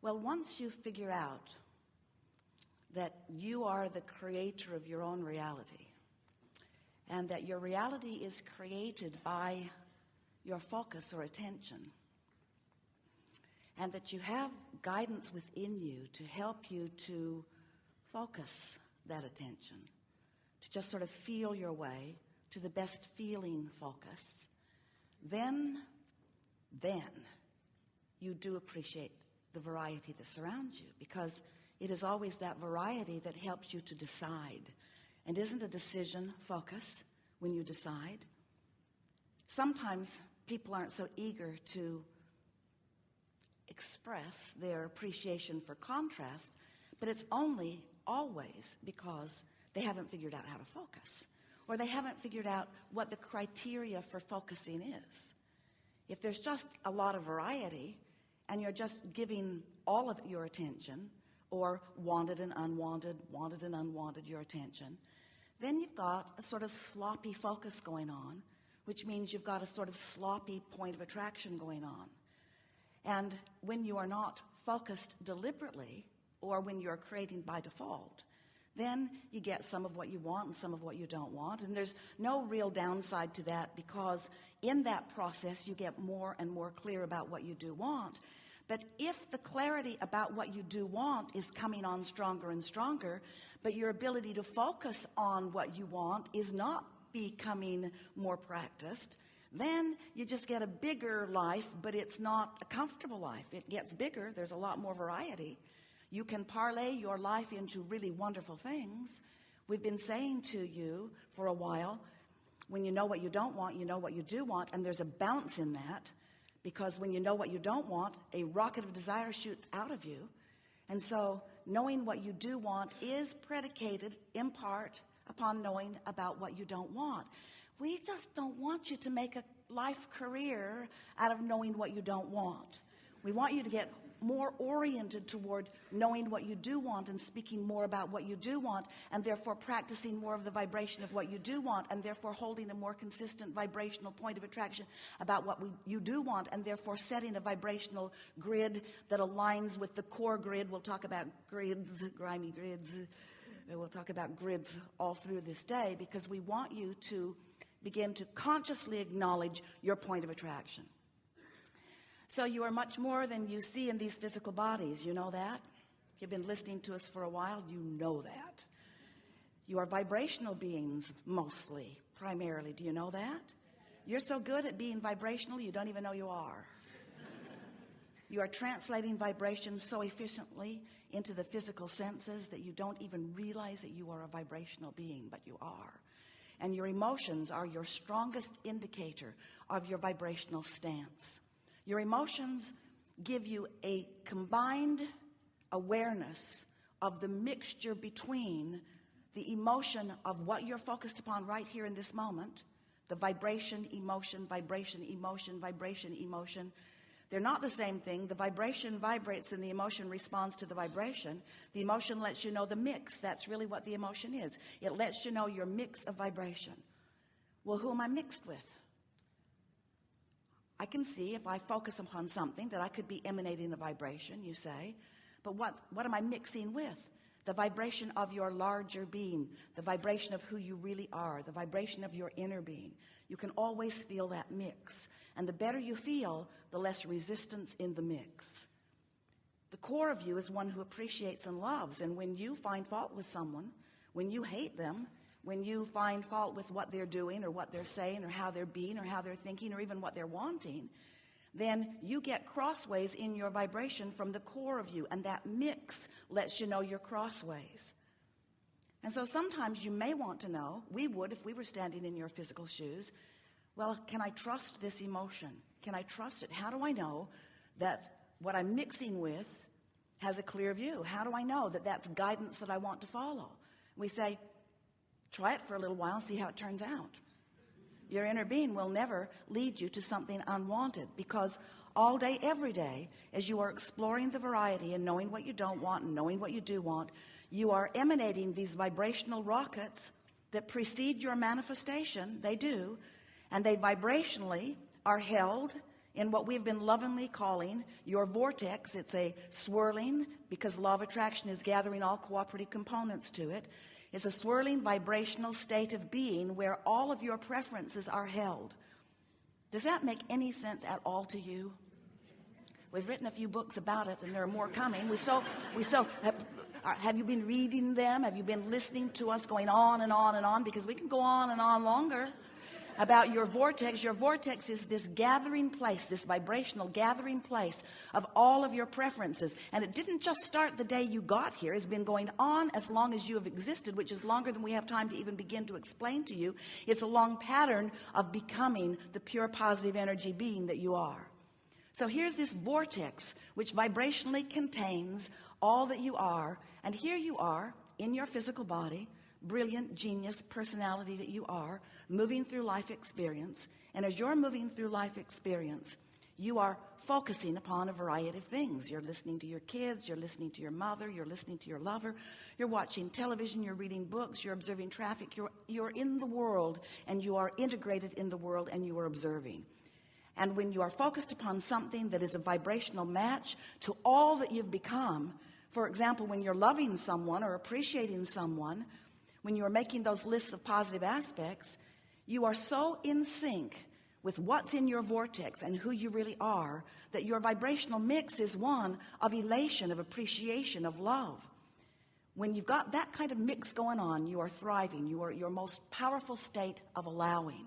Well, once you figure out that you are the creator of your own reality, and that your reality is created by your focus or attention, and that you have guidance within you to help you to focus that attention, to just sort of feel your way to the best feeling focus, then you do appreciate the variety that surrounds you, because it is always that variety that helps you to decide. And isn't a decision focus when you decide? Sometimes people aren't so eager to express their appreciation for contrast, but it's only always because they haven't figured out how to focus, or they haven't figured out what the criteria for focusing is. If there's just a lot of variety and you're just giving all of your attention, or wanted and unwanted your attention, then you've got a sort of sloppy focus going on, which means you've got a sort of sloppy point of attraction going on. And when you are not focused deliberately, or when you're creating by default, then you get some of what you want and some of what you don't want. And there's no real downside to that, because in that process you get more and more clear about what you do want. But if the clarity about what you do want is coming on stronger and stronger, but your ability to focus on what you want is not becoming more practiced, then you just get a bigger life, but it's not a comfortable life. It gets bigger. There's a lot more variety. You can parlay your life into really wonderful things. We've been saying to you for a while, when you know what you don't want, you know what you do want, and there's a bounce in that, because when you know what you don't want, a rocket of desire shoots out of you. And so knowing what you do want is predicated in part upon knowing about what you don't want. We just don't want you to make a life career out of knowing what you don't want. We want you to get more oriented toward knowing what you do want and speaking more about what you do want, and therefore practicing more of the vibration of what you do want, and therefore holding a more consistent vibrational point of attraction about what you do want, and therefore setting a vibrational grid that aligns with the core grid. We'll talk about grids, grimy grids. We'll talk about grids all through this day, because we want you to begin to consciously acknowledge your point of attraction. So you are much more than you see in these physical bodies. You know that? If you've been listening to us for a while, you know that. You are vibrational beings, mostly, primarily. Do you know that? You're so good at being vibrational, you don't even know you are. You are translating vibration so efficiently into the physical senses that you don't even realize that you are a vibrational being, but you are. And your emotions are your strongest indicator of your vibrational stance. Your emotions give you a combined awareness of the mixture between the emotion of what you're focused upon right here in this moment, the vibration, emotion, vibration, emotion, vibration, emotion. They're not the same thing. The vibration vibrates and the emotion responds to the vibration. The emotion lets you know the mix. That's really what the emotion is. It lets you know your mix of vibration. Well, who am I mixed with? I can see if I focus upon something that I could be emanating a vibration, you say. But what am I mixing with? The vibration of your larger being, the vibration of who you really are, the vibration of your inner being. You can always feel that mix. And the better you feel, the less resistance in the mix. The core of you is one who appreciates and loves. And when you find fault with someone, when you hate them, when you find fault with what they're doing or what they're saying or how they're being or how they're thinking or even what they're wanting, then you get crossways in your vibration from the core of you, and that mix lets you know you're crossways. And so sometimes you may want to know, we would if we were standing in your physical shoes, well, can I trust this emotion? Can I trust it? How do I know that what I'm mixing with has a clear view? How do I know that that's guidance that I want to follow? We say, try it for a little while and see how it turns out. Your inner being will never lead you to something unwanted, because all day, every day, as you are exploring the variety and knowing what you don't want and knowing what you do want, you are emanating these vibrational rockets that precede your manifestation. They do. And they vibrationally are held in what we've been lovingly calling your vortex. It's a swirling, because law of attraction is gathering all cooperative components to it. It's a swirling vibrational state of being where all of your preferences are held. Does that make any sense at all to you? We've written a few books about it, and there are more coming. Have you been reading them? Have you been listening to us going on and on and on? Because we can go on and on longer about your vortex. Your vortex is this gathering place, this vibrational gathering place of all of your preferences. And it didn't just start the day you got here. It's been going on as long as you have existed, which is longer than we have time to even begin to explain to you. It's a long pattern of becoming the pure positive energy being that you are. So here's this vortex which vibrationally contains all that you are. And here you are in your physical body, brilliant, genius personality that you are, moving through life experience. And as you're moving through life experience, you are focusing upon a variety of things. You're listening to your kids, you're listening to your mother, you're listening to your lover, you're watching television, you're reading books, you're observing traffic, you're in the world, and you are integrated in the world, and you are observing. And when you are focused upon something that is a vibrational match to all that you've become, for example, when you're loving someone or appreciating someone, when you're making those lists of positive aspects, you are so in sync with what's in your vortex and who you really are that your vibrational mix is one of elation, of appreciation, of love. When you've got that kind of mix going on, you are thriving. You are your most powerful state of allowing.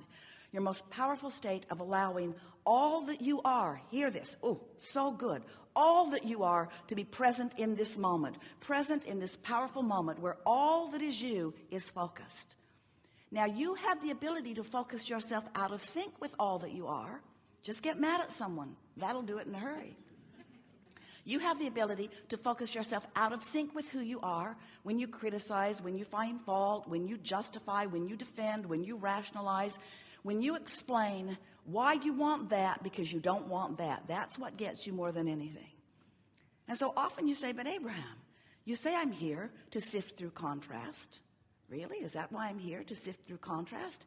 Your most powerful state of allowing all that you are. Hear this. Oh, so good. All that you are to be present in this moment. Present in this powerful moment where all that is you is focused. Now, you have the ability to focus yourself out of sync with all that you are. Just get mad at someone. That'll do it in a hurry. You have the ability to focus yourself out of sync with who you are when you criticize, when you find fault, when you justify, when you defend, when you rationalize, when you explain why you want that because you don't want that. That's what gets you more than anything. And so often you say, but Abraham, you say I'm here to sift through contrast. Really? Is that why I'm here, to sift through contrast?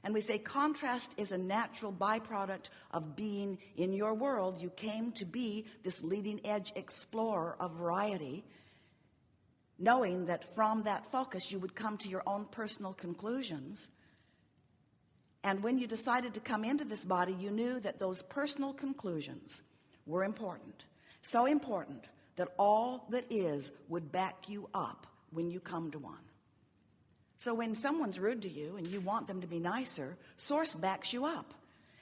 And we say contrast is a natural byproduct of being in your world. You came to be this leading edge explorer of variety, knowing that from that focus you would come to your own personal conclusions. And when you decided to come into this body, you knew that those personal conclusions were important. So important that all that is would back you up when you come to one. So when someone's rude to you and you want them to be nicer, Source backs you up.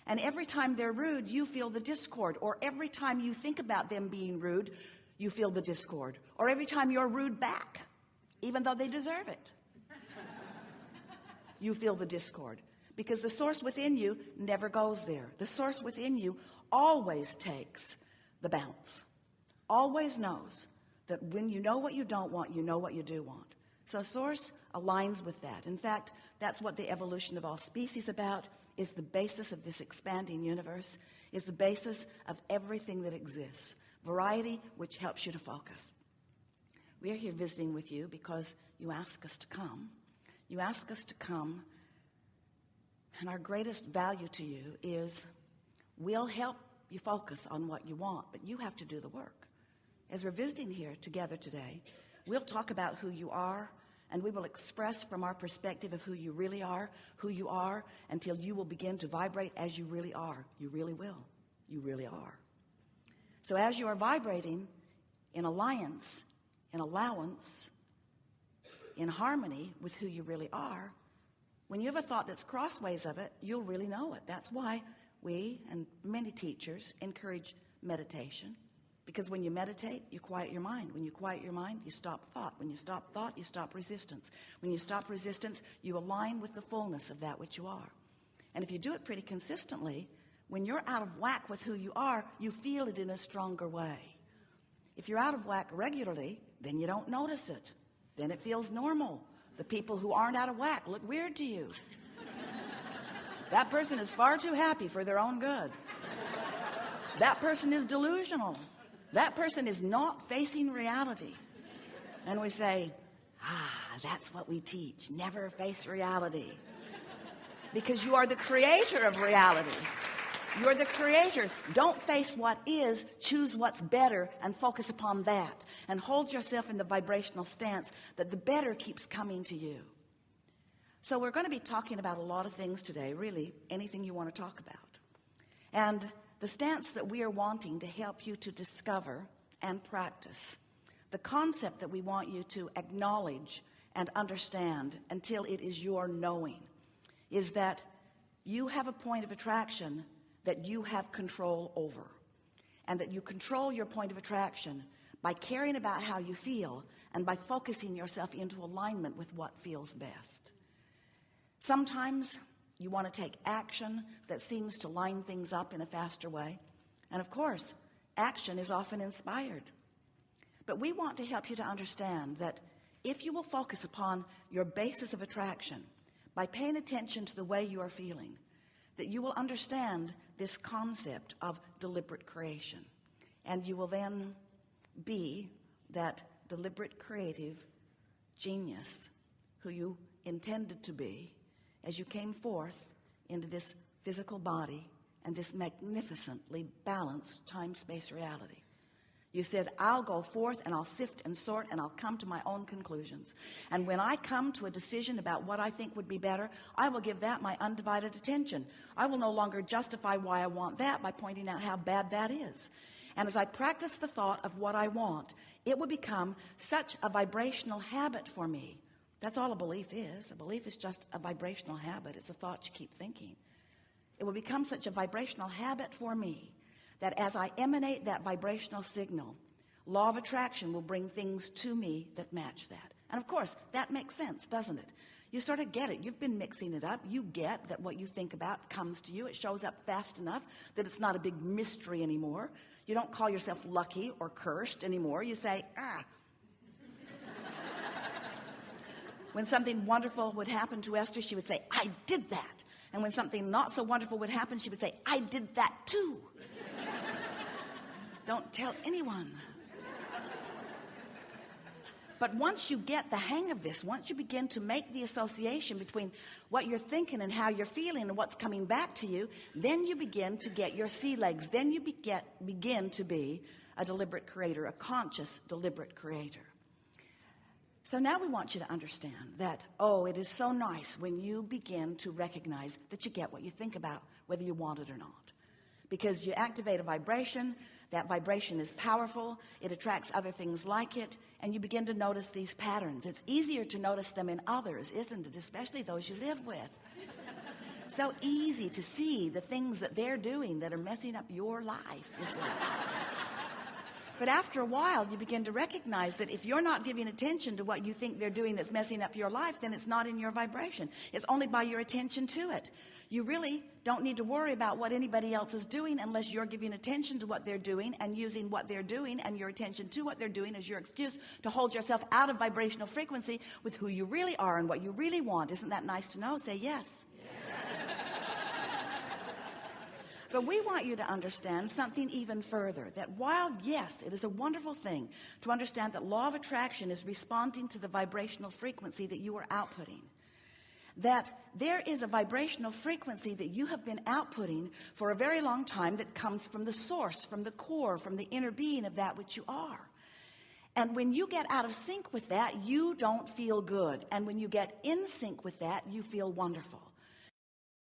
And every time they're rude, you feel the discord. Or every time you think about them being rude, you feel the discord. Or every time you're rude back, even though they deserve it, you feel the discord. Because the source within you never goes there. The source within you always takes the bounce. Always knows that when you know what you don't want, you know what you do want. So source aligns with that. In fact, that's what the evolution of all species about, is the basis of this expanding universe, is the basis of everything that exists. Variety, which helps you to focus. We are here visiting with you because you ask us to come. You ask us to come, and our greatest value to you is we'll help you focus on what you want, but you have to do the work. As we're visiting here together today, we'll talk about who you are, and we will express from our perspective of who you really are, until you will begin to vibrate as you really are. You really will. You really are. So as you are vibrating in alliance, in allowance, in harmony with who you really are, when you have a thought that's crossways of it, you'll really know it. That's why we and many teachers encourage meditation. Because when you meditate, you quiet your mind. When you quiet your mind, you stop thought. When you stop thought, you stop resistance. When you stop resistance, you align with the fullness of that which you are. And if you do it pretty consistently, when you're out of whack with who you are, you feel it in a stronger way. If you're out of whack regularly, then you don't notice it. Then it feels normal. The people who aren't out of whack look weird to you. That person is far too happy for their own good. That person is delusional. That person is not facing reality. And we say, that's what we teach. Never face reality. Because you are the creator of reality. You're the creator. Don't face what is, choose what's better and focus upon that. And hold yourself in the vibrational stance that the better keeps coming to you. So we're going to be talking about a lot of things today, really anything you want to talk about. And the stance that we are wanting to help you to discover and practice, the concept that we want you to acknowledge and understand until it is your knowing, is that you have a point of attraction that you have control over, and that you control your point of attraction by caring about how you feel and by focusing yourself into alignment with what feels best. Sometimes you want to take action that seems to line things up in a faster way, and of course action is often inspired. But we want to help you to understand that if you will focus upon your basis of attraction by paying attention to the way you are feeling, that you will understand this concept of deliberate creation. And you will then be that deliberate creative genius who you intended to be as you came forth into this physical body and this magnificently balanced time-space reality. You said, I'll go forth and I'll sift and sort and I'll come to my own conclusions. And when I come to a decision about what I think would be better, I will give that my undivided attention. I will no longer justify why I want that by pointing out how bad that is. And as I practice the thought of what I want, it will become such a vibrational habit for me. That's all a belief is. A belief is just a vibrational habit. It's a thought you keep thinking. It will become such a vibrational habit for me that as I emanate that vibrational signal, law of attraction will bring things to me that match that. And of course, that makes sense, doesn't it? You sort of get it. You've been mixing it up. You get that what you think about comes to you. It shows up fast enough that it's not a big mystery anymore. You don't call yourself lucky or cursed anymore. You say, When something wonderful would happen to Esther, she would say, I did that. And when something not so wonderful would happen, she would say, I did that too. Don't tell anyone. But once you get the hang of this, once you begin to make the association between what you're thinking and how you're feeling and what's coming back to you, then you begin to get your sea legs. Then you begin to be a deliberate creator, a conscious, deliberate creator. So now we want you to understand that, it is so nice when you begin to recognize that you get what you think about, whether you want it or not. Because you activate a vibration. That vibration is powerful. It attracts other things like it, and you begin to notice these patterns. It's easier to notice them in others, isn't it? Especially those you live with. So easy to see the things that they're doing that are messing up your life, isn't it? But after a while, you begin to recognize that if you're not giving attention to what you think they're doing that's messing up your life, then it's not in your vibration. It's only by your attention to it. You really don't need to worry about what anybody else is doing unless you're giving attention to what they're doing and using what they're doing and your attention to what they're doing as your excuse to hold yourself out of vibrational frequency with who you really are and what you really want. Isn't that nice to know? Say yes. But we want you to understand something even further, that while, yes, it is a wonderful thing to understand that law of attraction is responding to the vibrational frequency that you are outputting, that there is a vibrational frequency that you have been outputting for a very long time that comes from the source, from the core, from the inner being of that which you are. And when you get out of sync with that, you don't feel good. And when you get in sync with that, you feel wonderful.